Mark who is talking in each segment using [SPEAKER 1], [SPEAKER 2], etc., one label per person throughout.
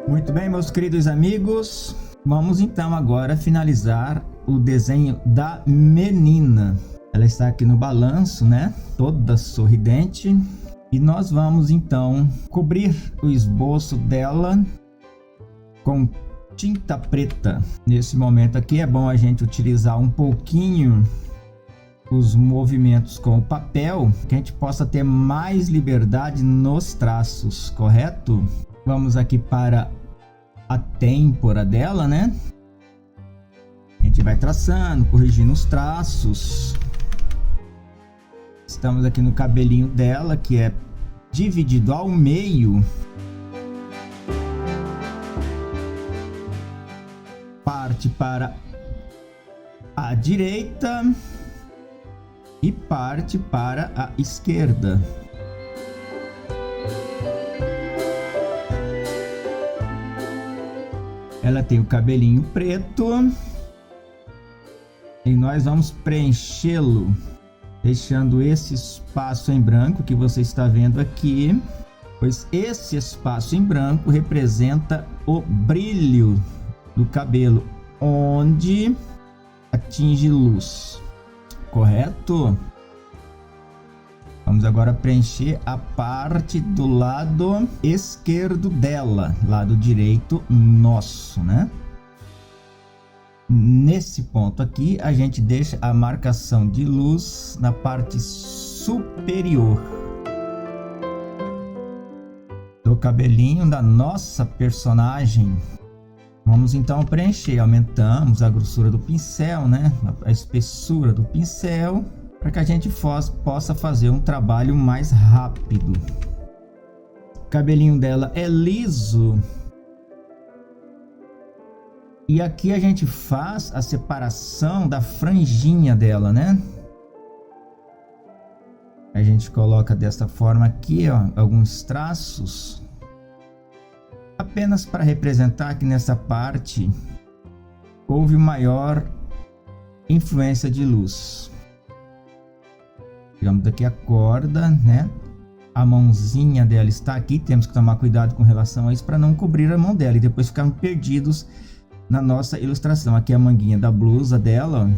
[SPEAKER 1] Muito bem, meus queridos amigos, vamos então agora finalizar o desenho da menina. Ela está aqui no balanço, né? Toda sorridente. E nós vamos então cobrir o esboço dela com tinta preta. Nesse momento aqui é bom a gente utilizar um pouquinho os movimentos com o papel, que a gente possa ter mais liberdade nos traços, correto? Vamos aqui para a têmpora dela, né? A gente vai traçando, corrigindo os traços. Estamos aqui no cabelinho dela, que é dividido ao meio. Parte para a direita e parte para a esquerda. Ela tem o cabelinho preto e nós vamos preenchê-lo, deixando esse espaço em branco que você está vendo aqui, pois esse espaço em branco representa o brilho do cabelo, onde atinge luz, correto? Vamos agora preencher a parte do lado esquerdo dela, lado direito nosso, né? Nesse ponto aqui, a gente deixa a marcação de luz na parte superior do cabelinho da nossa personagem. Vamos então preencher, aumentamos a grossura do pincel, né? A espessura do pincel, para que a gente possa fazer um trabalho mais rápido. O cabelinho dela é liso. E aqui a gente faz a separação da franjinha dela, né? A gente coloca desta forma aqui, ó, alguns traços. Apenas para representar que nessa parte houve maior influência de luz. Pegamos aqui a corda, né? A mãozinha dela está aqui. Temos que tomar cuidado com relação a isso para não cobrir a mão dela e depois ficarmos perdidos na nossa ilustração. Aqui é a manguinha da blusa dela.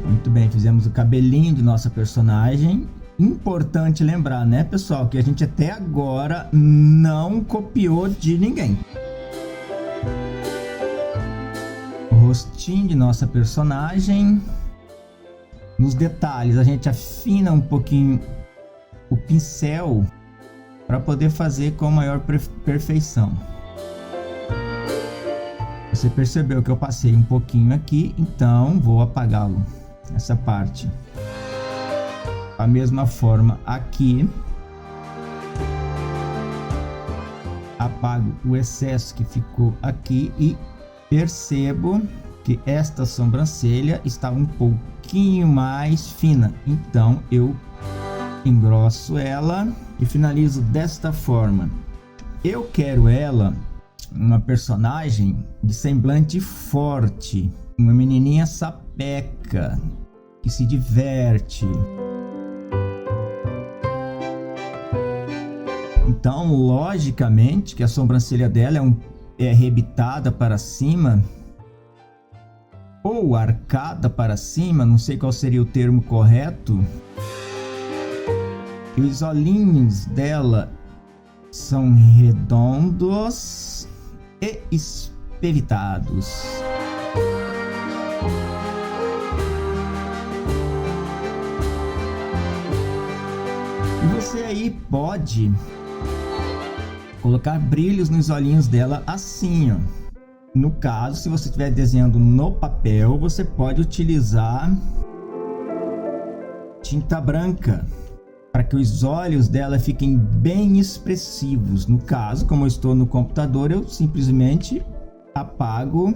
[SPEAKER 1] Muito bem, fizemos o cabelinho de nossa personagem. Importante lembrar, né, pessoal, que a gente até agora não copiou de ninguém. O rostinho de nossa personagem. Nos detalhes, a gente afina um pouquinho o pincel para poder fazer com maior perfeição. Você percebeu que eu passei um pouquinho aqui, então vou apagá-lo, essa parte. A mesma forma aqui, apago o excesso que ficou aqui e percebo que esta sobrancelha está um pouquinho mais fina, então eu engrosso ela e finalizo desta forma. Eu quero ela uma personagem de semblante forte, uma menininha sapeca que se diverte. Então, logicamente que a sobrancelha dela é arrebitada para cima ou arcada para cima, não sei qual seria o termo correto. E os olhinhos dela são redondos e espevitados. E você aí pode colocar brilhos nos olhinhos dela assim, ó. No caso, se você estiver desenhando no papel, você pode utilizar tinta branca para que os olhos dela fiquem bem expressivos. No caso, como eu estou no computador, eu simplesmente apago.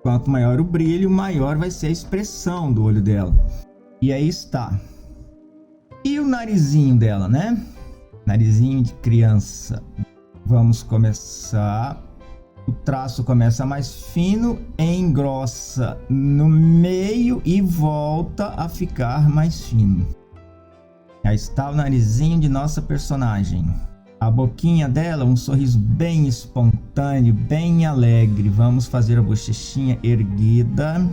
[SPEAKER 1] Quanto maior o brilho, maior vai ser a expressão do olho dela. E aí está. E o narizinho dela, né? Narizinho de criança. Vamos começar. O traço começa mais fino, engrossa no meio e volta a ficar mais fino. Aí está o narizinho de nossa personagem. A boquinha dela, um sorriso bem espontâneo, bem alegre. Vamos fazer a bochechinha erguida.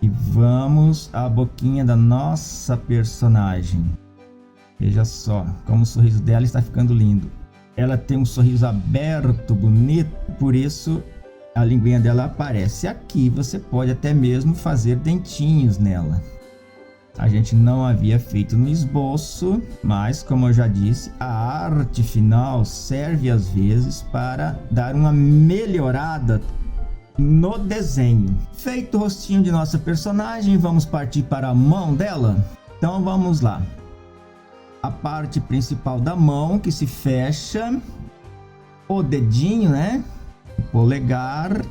[SPEAKER 1] E vamos a boquinha da nossa personagem. Veja só como o sorriso dela está ficando lindo. Ela tem um sorriso aberto, bonito, por isso a linguinha dela aparece. Aqui você pode até mesmo fazer dentinhos nela. A gente não havia feito no esboço, mas como eu já disse, a arte final serve às vezes para dar uma melhorada no desenho. Feito o rostinho de nossa personagem, vamos partir para a mão dela? Então vamos lá. A parte principal da mão que se fecha, o dedinho, né? O polegar.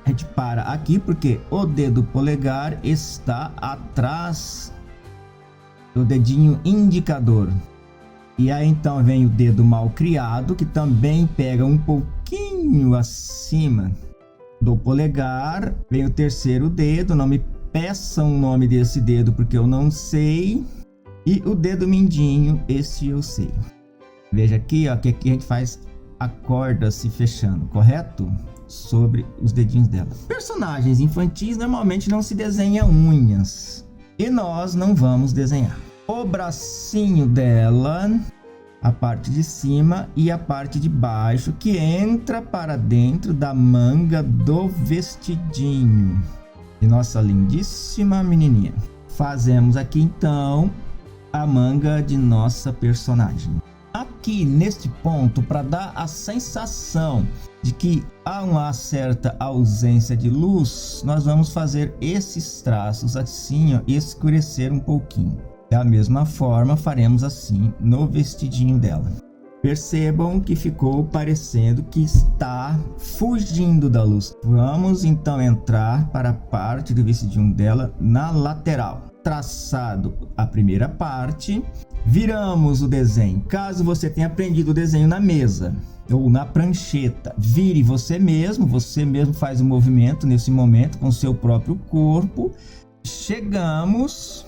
[SPEAKER 1] A gente para aqui porque o dedo polegar está atrás do dedinho indicador. E aí então vem o dedo mal criado, que também pega um pouquinho acima do polegar. Vem o terceiro dedo, não me peçam o nome desse dedo porque eu não sei. E o dedo mindinho, esse eu sei. Veja aqui, ó, que aqui a gente faz a corda se fechando, correto? Sobre os dedinhos dela. Personagens infantis normalmente não se desenha unhas. E nós não vamos desenhar. O bracinho dela, a parte de cima e a parte de baixo, que entra para dentro da manga do vestidinho de nossa lindíssima menininha. Fazemos aqui então a manga de nossa personagem. Aqui neste ponto, para dar a sensação de que há uma certa ausência de luz, nós vamos fazer esses traços assim, ó, e escurecer um pouquinho. Da mesma forma, faremos assim no vestidinho dela. Percebam que ficou parecendo que está fugindo da luz. Vamos então entrar para a parte do vestidinho dela na lateral. Traçado a primeira parte, viramos o desenho. Caso você tenha aprendido o desenho na mesa ou na prancheta, vire você mesmo faz o movimento nesse momento com seu próprio corpo. Chegamos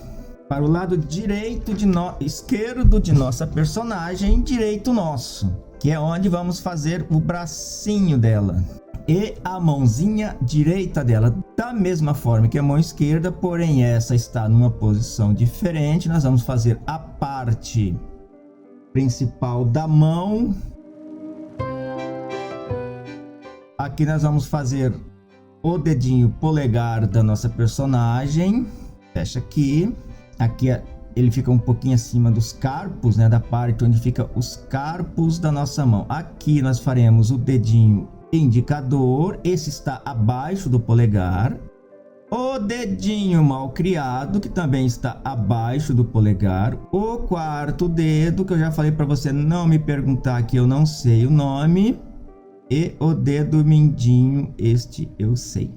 [SPEAKER 1] para o lado direito esquerdo de nossa personagem, direito nosso, que é onde vamos fazer o bracinho dela e a mãozinha direita dela, da mesma forma que a mão esquerda, porém essa está numa posição diferente. Nós vamos fazer a parte principal da mão. Aqui nós vamos fazer o dedinho polegar da nossa personagem. Fecha aqui. Aqui ele fica um pouquinho acima dos carpos, né, da parte onde fica os carpos da nossa mão. Aqui nós faremos o dedinho indicador, esse está abaixo do polegar. O dedinho mal criado, que também está abaixo do polegar. O quarto dedo, que eu já falei para você não me perguntar, que eu não sei o nome. E o dedo mindinho, este eu sei.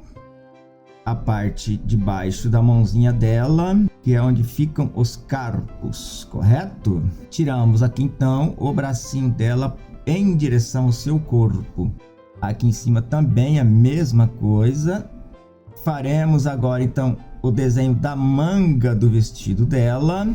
[SPEAKER 1] A parte de baixo da mãozinha dela, que é onde ficam os carpos, correto? Tiramos aqui então o bracinho dela em direção ao seu corpo. Aqui em cima também a mesma coisa. Faremos agora então o desenho da manga do vestido dela.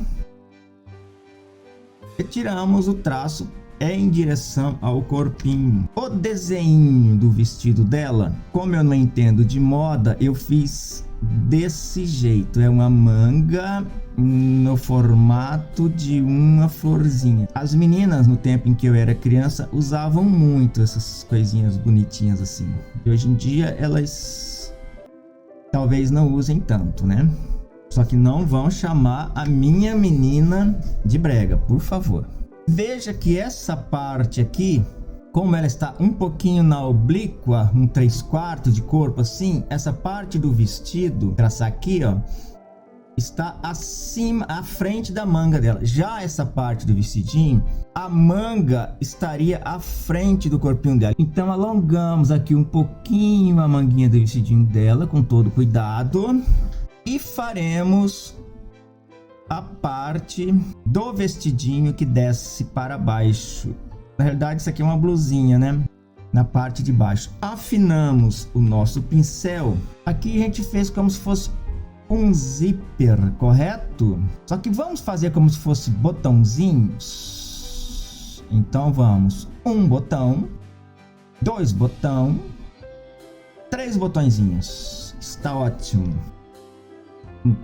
[SPEAKER 1] E tiramos o traço em direção ao corpinho. O desenho do vestido dela, como eu não entendo de moda, eu fiz desse jeito. É uma manga no formato de uma florzinha. As meninas, no tempo em que eu era criança, usavam muito essas coisinhas bonitinhas assim. E hoje em dia elas talvez não usem tanto, né? Só que não vão chamar a minha menina de brega, por favor. Veja que essa parte aqui, como ela está um pouquinho na oblíqua, um 3/4 de corpo assim, essa parte do vestido, traçar aqui, ó, está acima, à frente da manga dela. Já essa parte do vestidinho, a manga estaria à frente do corpinho dela. Então alongamos aqui um pouquinho a manguinha do vestidinho dela, com todo cuidado, e faremos a parte do vestidinho que desce para baixo. Na realidade isso aqui é uma blusinha, né? Na parte de baixo. Afinamos o nosso pincel. Aqui a gente fez como se fosse um zíper, correto? Só que vamos fazer como se fosse botãozinhos. Então vamos, um botão, 2 botão, 3 botõezinhos. Está ótimo. Com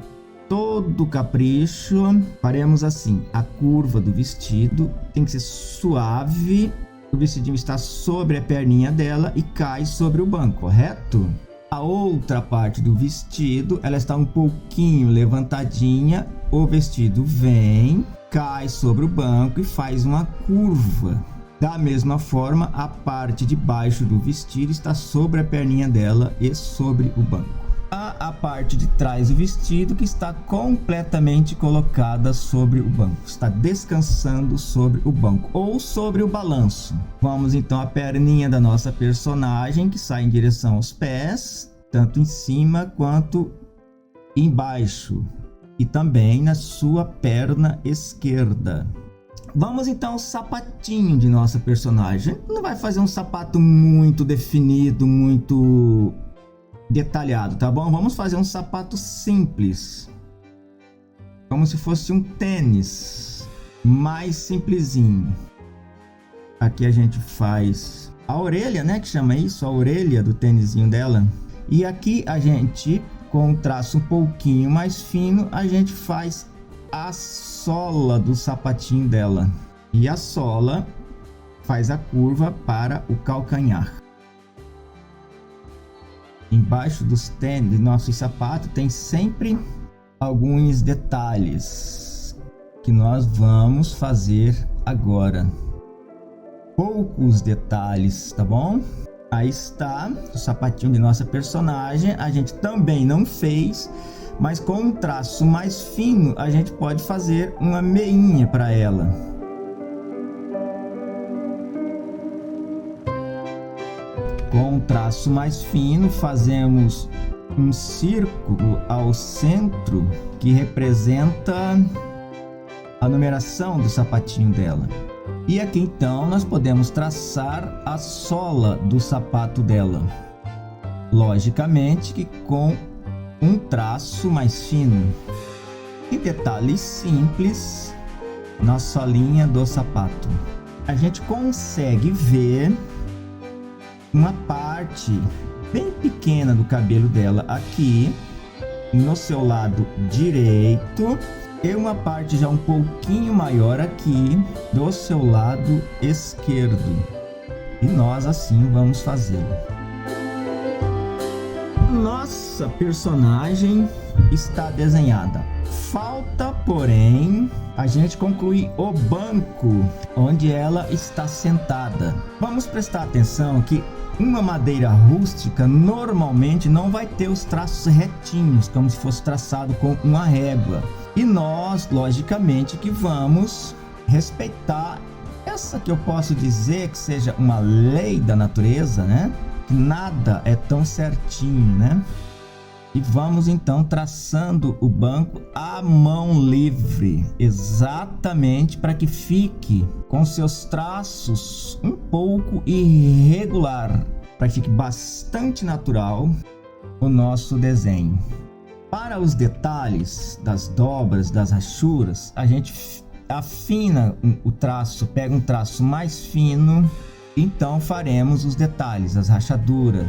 [SPEAKER 1] todo capricho, faremos assim: a curva do vestido tem que ser suave. O vestidinho está sobre a perninha dela e cai sobre o banco, correto? A outra parte do vestido, ela está um pouquinho levantadinha. O vestido vem, cai sobre o banco e faz uma curva. Da mesma forma, a parte de baixo do vestido está sobre a perninha dela e sobre o banco. A parte de trás do vestido que está completamente colocada sobre o banco, está descansando sobre o banco ou sobre o balanço. Vamos então à perninha da nossa personagem, que sai em direção aos pés, tanto em cima quanto embaixo, e também na sua perna esquerda. Vamos então ao sapatinho de nossa personagem. Não vai fazer um sapato muito definido, muito detalhado, tá bom? Vamos fazer um sapato simples, como se fosse um tênis, mais simplesinho. Aqui a gente faz a orelha, né, que chama isso, a orelha do tênisinho dela. E aqui a gente, com um traço um pouquinho mais fino, a gente faz a sola do sapatinho dela. E a sola faz a curva para o calcanhar. Embaixo dos tênis, nosso sapato, tem sempre alguns detalhes que nós vamos fazer agora. Poucos detalhes, tá bom? Aí está o sapatinho de nossa personagem. A gente também não fez, mas com um traço mais fino a gente pode fazer uma meinha para ela. Com um traço mais fino, fazemos um círculo ao centro que representa a numeração do sapatinho dela. E aqui então nós podemos traçar a sola do sapato dela. Logicamente que com um traço mais fino. E detalhes simples na solinha do sapato. A gente consegue ver uma parte bem pequena do cabelo dela aqui no seu lado direito e uma parte já um pouquinho maior aqui do seu lado esquerdo. E nós assim vamos fazer. Nossa personagem está desenhada. Falta, porém, a gente concluir o banco onde ela está sentada. Vamos prestar atenção que uma madeira rústica normalmente não vai ter os traços retinhos, como se fosse traçado com uma régua. E nós, logicamente, que vamos respeitar essa que eu posso dizer que seja uma lei da natureza, né? Nada é tão certinho, né? E vamos então traçando o banco à mão livre, exatamente para que fique com seus traços um pouco irregular, para que fique bastante natural o nosso desenho. Para os detalhes das dobras, das rachuras, a gente afina o traço, pega um traço mais fino, então faremos os detalhes, as rachaduras.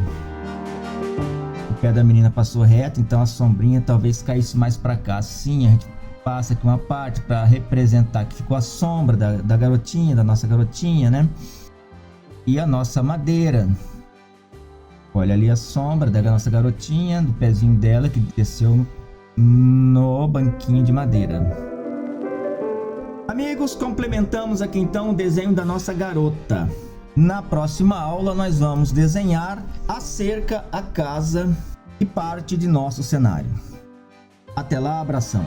[SPEAKER 1] O pé da menina passou reto, então a sombrinha talvez caísse mais para cá. Assim a gente passa aqui uma parte para representar que ficou a sombra da garotinha, da nossa garotinha, né? E a nossa madeira. Olha ali a sombra da nossa garotinha, do pezinho dela que desceu no banquinho de madeira. Amigos, complementamos aqui então o desenho da nossa garota. Na próxima aula nós vamos desenhar a cerca, a casa e parte de nosso cenário. Até lá, abração!